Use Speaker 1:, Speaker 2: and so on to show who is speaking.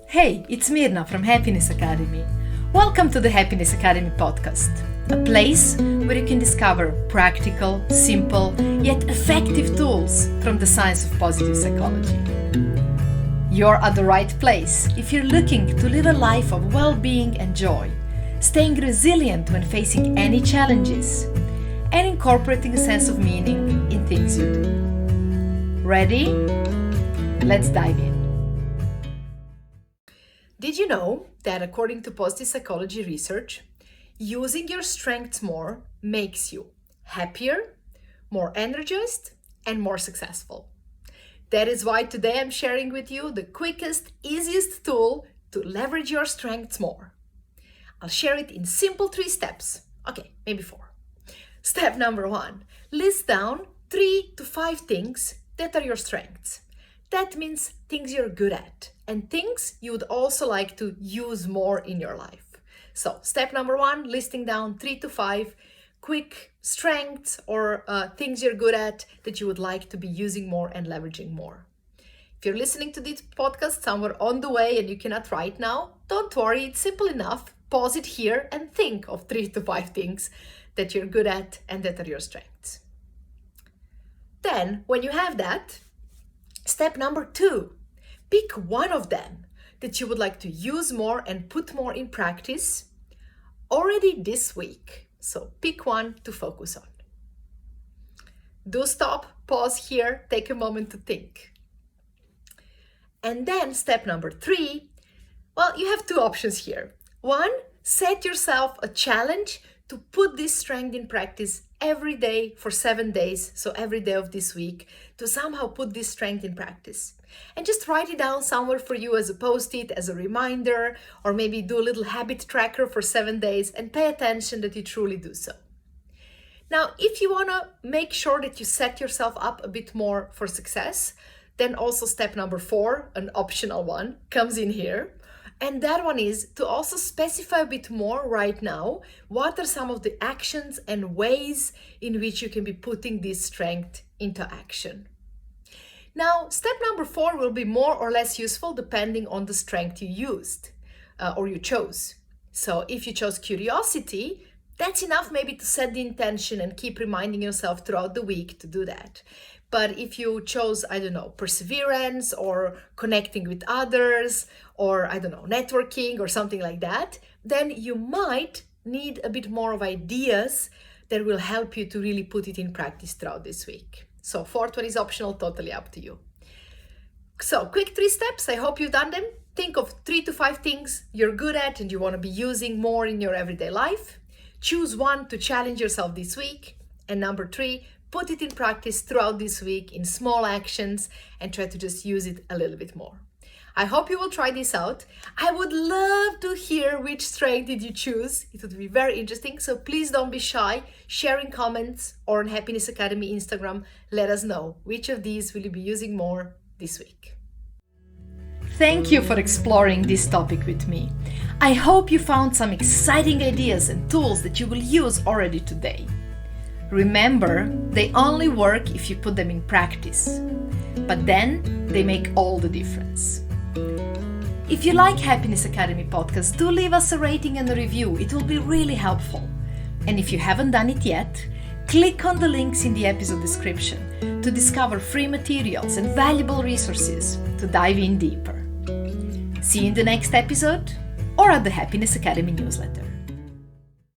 Speaker 1: Hey, it's Mirna from Happiness Academy. Welcome to the Happiness Academy podcast, a place where you can discover practical, simple, yet effective tools from the science of positive psychology. You're at the right place if you're looking to live a life of well-being and joy, staying resilient when facing any challenges, and incorporating a sense of meaning in things you do. Ready? Let's dive in. Did you know that according to positive psychology research, using your strengths more makes you happier, more energized, and more successful? That is why today I'm sharing with you the quickest, easiest tool to leverage your strengths more. I'll share it in simple 3 steps. Okay, maybe 4. Step number 1, list down 3 to 5 things that are your strengths. That means things you're good at and things you would also like to use more in your life. So step number 1, listing down 3 to 5 quick strengths or things you're good at that you would like to be using more and leveraging more. If you're listening to this podcast somewhere on the way and you cannot write now, don't worry, it's simple enough. Pause it here and think of 3 to 5 things that you're good at and that are your strengths. Then, when you have that, step number 2, pick one of them that you would like to use more and put more in practice already this week. So pick one to focus on. Do stop, pause here, take a moment to think. And then step number 3, well, you have 2 options here. 1, set yourself a challenge to put this strength in practice every day for 7 days, so every day of this week, to somehow put this strength in practice. And just write it down somewhere for you as a post-it, as a reminder, or maybe do a little habit tracker for 7 days and pay attention that you truly do so. Now, if you want to make sure that you set yourself up a bit more for success, then also step number 4, an optional one, comes in here. And that one is to also specify a bit more right now, what are some of the actions and ways in which you can be putting this strength into action. Now, step number 4 will be more or less useful depending on the strength you used or you chose. So if you chose curiosity, that's enough maybe to set the intention and keep reminding yourself throughout the week to do that. But if you chose, perseverance or connecting with others or, networking or something like that, then you might need a bit more of ideas that will help you to really put it in practice throughout this week. So 4th one is optional, totally up to you. So quick 3 steps. I hope you've done them. Think of 3 to 5 things you're good at and you want to be using more in your everyday life. Choose one to challenge yourself this week. And number 3, put it in practice throughout this week in small actions and try to just use it a little bit more. I hope you will try this out. I would love to hear which strength did you choose. It would be very interesting. So please don't be shy. Share in comments or on Happiness Academy Instagram. Let us know which of these will you be using more this week. Thank you for exploring this topic with me. I hope you found some exciting ideas and tools that you will use already today. Remember, they only work if you put them in practice, but then they make all the difference. If you like Happiness Academy podcast, do leave us a rating and a review. It will be really helpful. And if you haven't done it yet, click on the links in the episode description to discover free materials and valuable resources to dive in deeper. See you in the next episode or at the Happiness Academy newsletter.